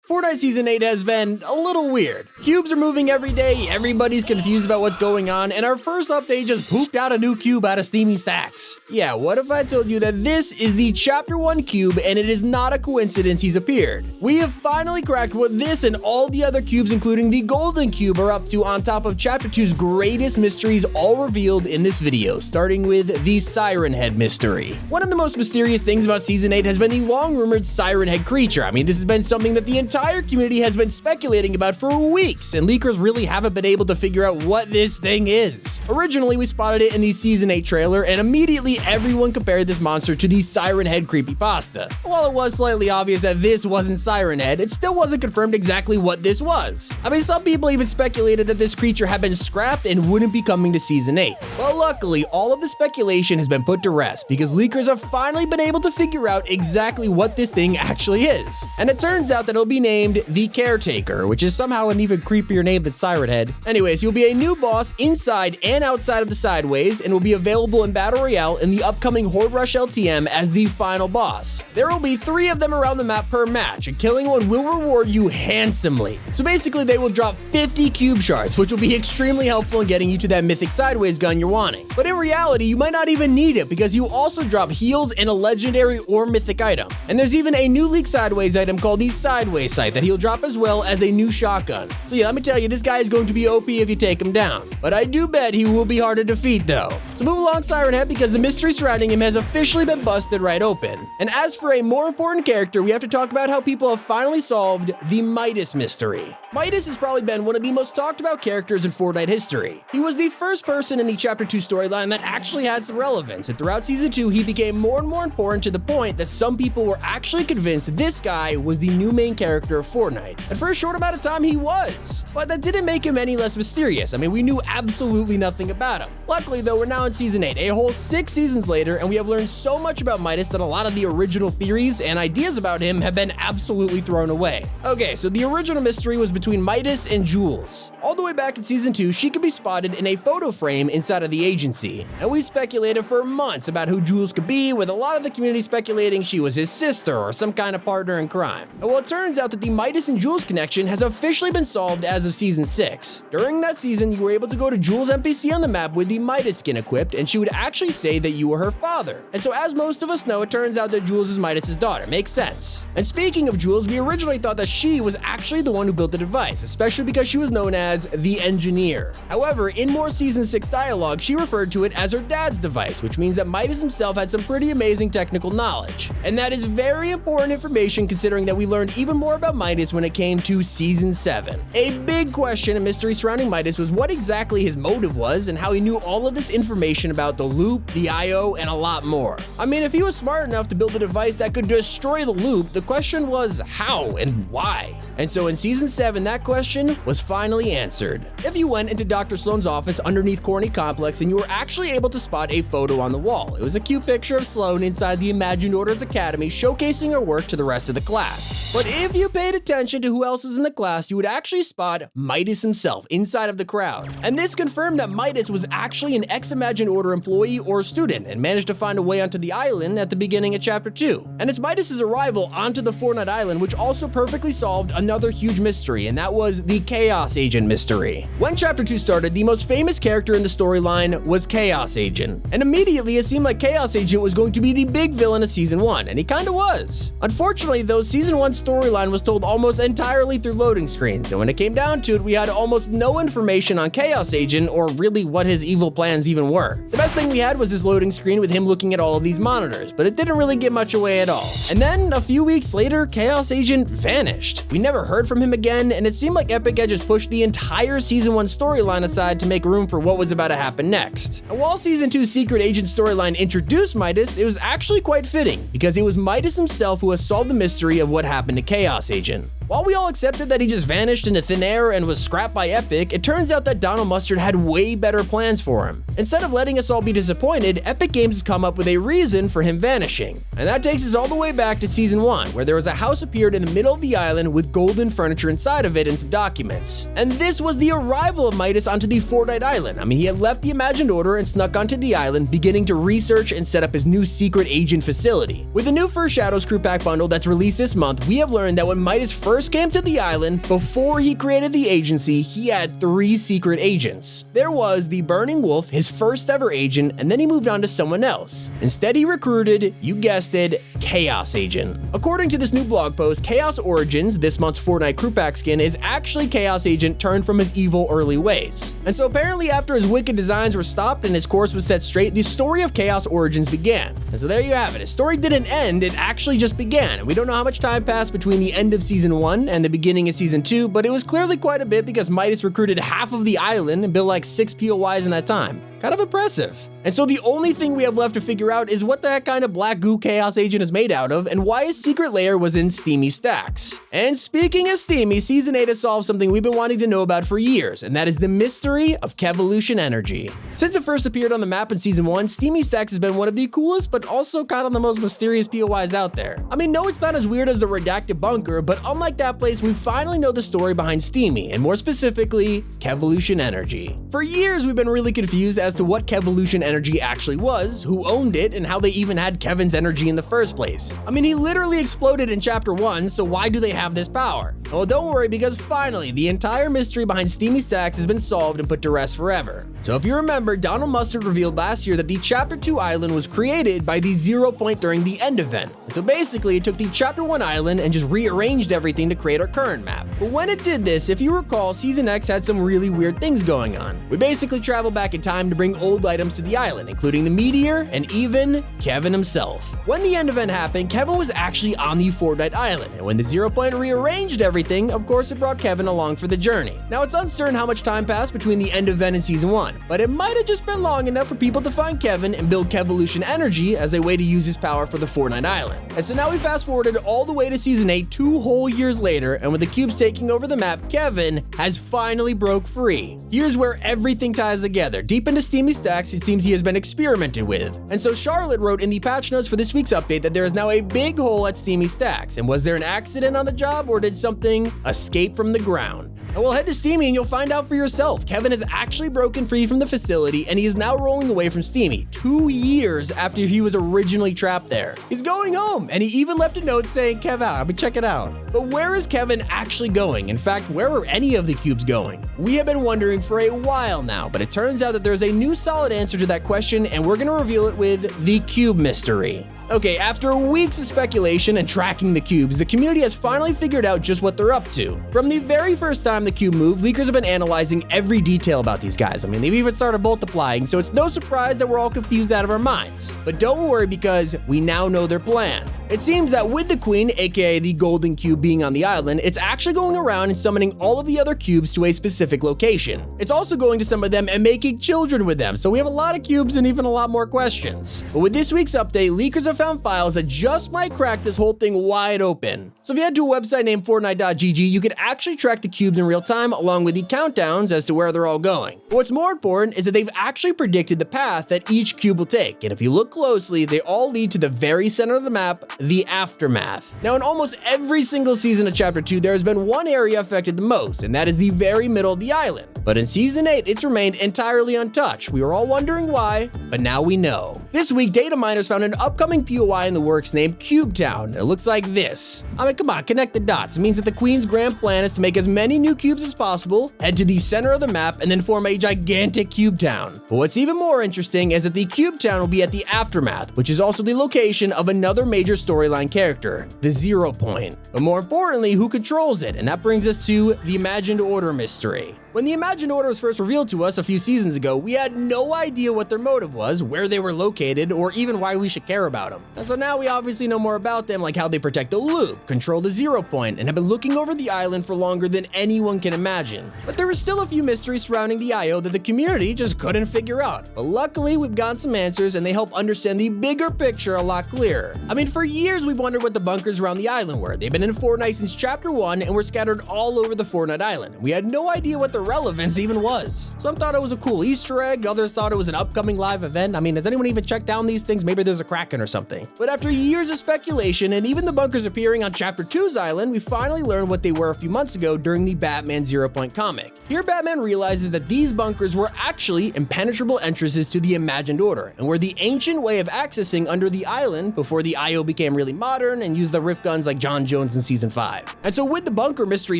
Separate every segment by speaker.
Speaker 1: Fortnite Season 8 has been a little weird. Cubes are moving every day, everybody's confused about what's going on, and our first update just pooped out a new cube out of steaming stacks. Yeah, what if I told you that this is the Chapter 1 cube and it is not a coincidence he's appeared? We have finally cracked what this and all the other cubes, including the golden cube, are up to on top of Chapter 2's greatest mysteries, all revealed in this video, starting with the Siren Head mystery. One of the most mysterious things about Season 8 has been the long-rumored Siren Head creature. I mean, this has been something that the entire community has been speculating about for weeks, and leakers really haven't been able to figure out what this thing is. Originally, we spotted it in the Season 8 trailer, and immediately everyone compared this monster to the Siren Head creepypasta. While it was slightly obvious that this wasn't Siren Head, it still wasn't confirmed exactly what this was. I mean, some people even speculated that this creature had been scrapped and wouldn't be coming to Season 8. Well, luckily, all of the speculation has been put to rest because leakers have finally been able to figure out exactly what this thing actually is. And it turns out that it'll be named the Caretaker, which is somehow an even creepier name than Siren Head. Anyways, you'll be a new boss inside and outside of the Sideways, and will be available in Battle Royale in the upcoming Horde Rush LTM as the final boss. There will be 3 of them around the map per match, and killing one will reward you handsomely. So basically, they will drop 50 cube shards, which will be extremely helpful in getting you to that mythic Sideways gun you're wanting. But in reality, you might not even need it because you also drop heals and a legendary or mythic item. And there's even a new leak Sideways item called the Sideways Sight that he'll drop as well as a new shotgun. So yeah, let me tell you, this guy is going to be OP if you take him down. But I do bet he will be hard to defeat though. So move along, Siren Head, because the mystery surrounding him has officially been busted right open. And as for a more important character, we have to talk about how people have finally solved the MIDAS mystery. MIDAS has probably been one of the most talked about characters in Fortnite history. He was the first person in the Chapter 2 storyline that actually had some relevance, and throughout Season 2, he became more and more important to the point that some people were actually convinced this guy was the new main character of Fortnite. And for a short amount of time, he was. But that didn't make him any less mysterious. I mean, we knew absolutely nothing about him. Luckily, though, we're now in Season 8, a whole 6 seasons later, and we have learned so much about MIDAS that a lot of the original theories and ideas about him have been absolutely thrown away. Okay, so the original mystery was between MIDAS and Jules. All the way back in Season 2, she could be spotted in a photo frame inside of the agency. And we speculated for months about who Jules could be, with a lot of the community speculating she was his sister or some kind of partner in crime. And well, it turns out that the MIDAS and Jules connection has officially been solved as of Season 6. During that season, you were able to go to Jules' NPC on the map with the MIDAS skin equipped, and she would actually say that you were her father. And so as most of us know, it turns out that Jules is MIDAS' daughter. Makes sense. And speaking of Jules, we originally thought that she was actually the one who built the device, especially because she was known as the Engineer. However, in more Season 6 dialogue, she referred to it as her dad's device, which means that MIDAS himself had some pretty amazing technical knowledge. And that is very important information considering that we learned even more about MIDAS when it came to Season 7. A big question and mystery surrounding MIDAS was what exactly his motive was and how he knew all of this information about the loop, the IO, and a lot more. I mean, if he was smart enough to build a device that could destroy the loop, the question was how and why. And so in Season 7, that question was finally answered. If you went into Dr. Sloan's office underneath Corny Complex, and you were actually able to spot a photo on the wall. It was a cute picture of Sloan inside the Imagined Orders Academy showcasing her work to the rest of the class. But if you paid attention to who else was in the class, you would actually spot MIDAS himself inside of the crowd. And this confirmed that MIDAS was actually an ex-Imagined Order employee or student and managed to find a way onto the island at the beginning of Chapter 2. And it's MIDAS' arrival onto the Fortnite Island which also perfectly solved another huge mystery, and that was the Chaos Agent mystery. When Chapter 2 started, the most famous character in the storyline was Chaos Agent. And immediately it seemed like Chaos Agent was going to be the big villain of Season 1, and he kinda was. Unfortunately though, Season 1's storyline was told almost entirely through loading screens, and when it came down to it, we had almost no information on Chaos Agent or really what his evil plans even were. The best thing we had was this loading screen with him looking at all of these monitors, but it didn't really give much away at all. And then a few weeks later, Chaos Agent vanished. We never heard from him again, and it seemed like Epic had just pushed the entire Season 1 storyline aside to make room for what was about to happen next. And while Season 2's Secret Agent storyline introduced MIDAS, it was actually quite fitting, because it was MIDAS himself who has solved the mystery of what happened to Chaos Agent. While we all accepted that he just vanished into thin air and was scrapped by Epic, it turns out that Donald Mustard had way better plans for him. Instead of letting us all be disappointed, Epic Games has come up with a reason for him vanishing. And that takes us all the way back to Season 1, where there was a house appeared in the middle of the island with golden furniture inside of it and some documents. And this was the arrival of MIDAS onto the Fortnite Island. I mean, he had left the Imagined Order and snuck onto the island, beginning to research and set up his new secret agent facility. With the new First Shadows crew pack bundle that's released this month, we have learned that when MIDAS first first came to the island, before he created the agency, he had 3 secret agents. There was the Burning Wolf, his first ever agent, and then he moved on to someone else. Instead, he recruited, you guessed it, Chaos Agent. According to this new blog post, Chaos Origins, this month's Fortnite crew pack skin, is actually Chaos Agent turned from his evil early ways. And so apparently after his wicked designs were stopped and his course was set straight, the story of Chaos Origins began. And so there you have it. His story didn't end, it actually just began. And we don't know how much time passed between the end of season 1 and the beginning of season 2, but it was clearly quite a bit because MIDAS recruited half of the island and built like 6 POIs in that time. Kind of impressive. And so the only thing we have left to figure out is what the heck kind of black goo Chaos Agent is made out of and why his secret lair was in Steamy Stacks. And speaking of Steamy, Season 8 has solved something we've been wanting to know about for years, and that is the mystery of KEVOLUTION energy. Since it first appeared on the map in Season 1, Steamy Stacks has been one of the coolest but also kind of the most mysterious POIs out there. I mean, no, it's not as weird as the redacted bunker, but unlike that place, we finally know the story behind Steamy, and more specifically, KEVOLUTION energy. For years, we've been really confused as to what KEVOLUTION energy actually was, who owned it, and how they even had Kevin's energy in the first place. I mean, he literally exploded in Chapter 1, so why do they have this power? Well, don't worry, because finally, the entire mystery behind Steamy Stacks has been solved and put to rest forever. So if you remember, Donald Mustard revealed last year that the Chapter 2 island was created by the 0 point during the end event. And so basically, it took the Chapter 1 island and just rearranged everything to create our current map. But when it did this, if you recall, Season X had some really weird things going on. We basically traveled back in time to bring old items to the island, including the meteor and even Kevin himself. When the end event happened, Kevin was actually on the Fortnite island, and when the 0 point rearranged everything, of course it brought Kevin along for the journey. Now it's uncertain how much time passed between the end event and Season 1, but it might have just been long enough for people to find Kevin and build KEVOLUTION energy as a way to use his power for the Fortnite island. And so now we fast forwarded all the way to Season 8 2 whole years later, and with the cubes taking over the map, Kevin has finally broke free. Here's where everything ties together. Deep into Steamy Stacks, it seems he has been experimented with. And so Charlotte wrote in the patch notes for this week's update that there is now a big hole at Steamy Stacks. And was there an accident on the job, or did something escape from the ground? And we'll head to Steamy and you'll find out for yourself. Kevin has actually broken free from the facility and he is now rolling away from Steamy 2 years after he was originally trapped there. He's going home, and he even left a note saying, "Kev out, I mean, check it out." But where is Kevin actually going? In fact, where are any of the cubes going? We have been wondering for a while now, but it turns out that there's a new solid answer to that question, and we're gonna reveal it with the cube mystery. Okay, after weeks of speculation and tracking the cubes, the community has finally figured out just what they're up to. From the very first time the cube moved, leakers have been analyzing every detail about these guys. I mean, they've even started multiplying, so it's no surprise that we're all confused out of our minds. But don't worry, because we now know their plan. It seems that with the Queen, aka the Golden Cube, being on the island, it's actually going around and summoning all of the other cubes to a specific location. It's also going to some of them and making children with them, so we have a lot of cubes and even a lot more questions. But with this week's update, leakers have found files that just might crack this whole thing wide open. So if you head to a website named Fortnite.gg, you could actually track the cubes in real time along with the countdowns as to where they're all going. But what's more important is that they've actually predicted the path that each cube will take, and if you look closely, they all lead to the very center of the map, the Aftermath. Now in almost every single season of Chapter 2, there has been one area affected the most, and that is the very middle of the island. But in Season 8, it's remained entirely untouched. We were all wondering why, but now we know. This week, data miners found an upcoming POI in the works named Cube Town. It looks like this. I mean, come on, connect the dots. It means that the Queen's grand plan is to make as many new cubes as possible, head to the center of the map, and then form a gigantic Cube Town. But what's even more interesting is that the Cube Town will be at the Aftermath, which is also the location of another major storyline character, the 0 point. But more importantly, who controls it? And that brings us to the Imagined Order mystery. When the Imagined Order was first revealed to us a few seasons ago, we had no idea what their motive was, where they were located, or even why we should care about them. And so now we obviously know more about them, like how they protect the loop, control the 0 point, and have been looking over the island for longer than anyone can imagine. But there were still a few mysteries surrounding the IO that the community just couldn't figure out. But luckily, we've gotten some answers, and they help understand the bigger picture a lot clearer. I mean, for years we've wondered what the bunkers around the island were. They've been in Fortnite since Chapter 1 and were scattered all over the Fortnite island. We had no idea what the relevance even was. Some thought it was a cool Easter egg, others thought it was an upcoming live event. I mean, has anyone even checked down these things? Maybe there's a Kraken or something. But after years of speculation and even the bunkers appearing on Chapter 2's island, we finally learned what they were a few months ago during the Batman Zero Point comic. Here, Batman realizes that these bunkers were actually impenetrable entrances to the Imagined Order, and were the ancient way of accessing under the island before the IO became really modern and used the rift guns like John Jones in Season 5. And so with the bunker mystery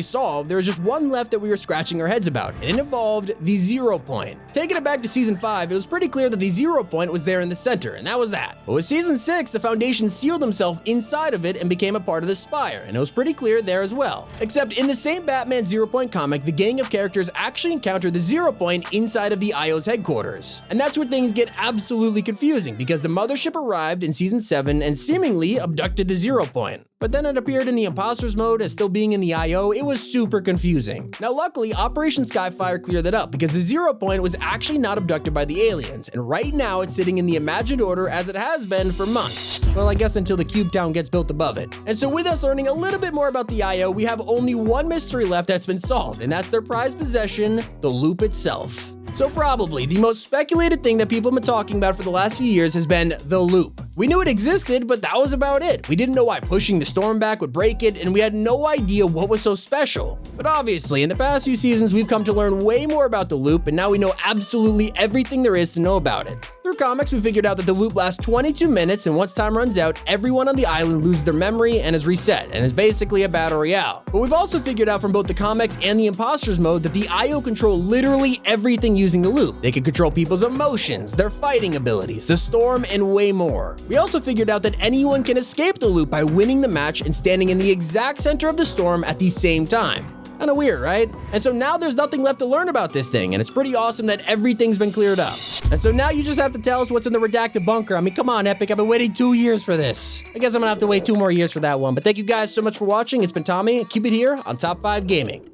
Speaker 1: solved, there was just one left that we were scratching our heads about, and it involved the Zero Point. Taking it back to Season 5, it was pretty clear that the Zero Point was there in the center, and that was that. But with Season 6, the Foundation sealed himself inside of it and became a part of the Spire, and it was pretty clear there as well. Except in the same Batman Zero Point comic, the gang of characters actually encountered the Zero Point inside of the IO's headquarters. And that's where things get absolutely confusing, because the mothership arrived in Season 7 and seemingly abducted the Zero Point. But then it appeared in the Imposters mode as still being in the IO. It was super confusing. Now luckily, Operation Skyfire cleared that up, because the Zero Point was actually not abducted by the aliens, and right now it's sitting in the Imagined Order as it has been for months. Well, I guess until the Cube Town gets built above it. And so with us learning a little bit more about the IO, we have only one mystery left that's been solved, and that's their prized possession, the loop itself. So probably the most speculated thing that people have been talking about for the last few years has been the loop. We knew it existed, but that was about it. We didn't know why pushing the storm back would break it, and we had no idea what was so special. But obviously, in the past few seasons, we've come to learn way more about the loop, and now we know absolutely everything there is to know about it. Through comics, we figured out that the loop lasts 22 minutes, and once time runs out, everyone on the island loses their memory and is reset, and is basically a battle royale. But we've also figured out from both the comics and the Imposters mode that the IO control literally everything using the loop. They can control people's emotions, their fighting abilities, the storm, and way more. We also figured out that anyone can escape the loop by winning the match and standing in the exact center of the storm at the same time. Kinda weird, right? And so now there's nothing left to learn about this thing, and it's pretty awesome that everything's been cleared up. And so now you just have to tell us what's in the redacted bunker. I mean, come on, Epic, I've been waiting 2 years for this. I guess I'm gonna have to wait 2 more years for that one, but thank you guys so much for watching. It's been Tommy, keep it here on Top 5 Gaming.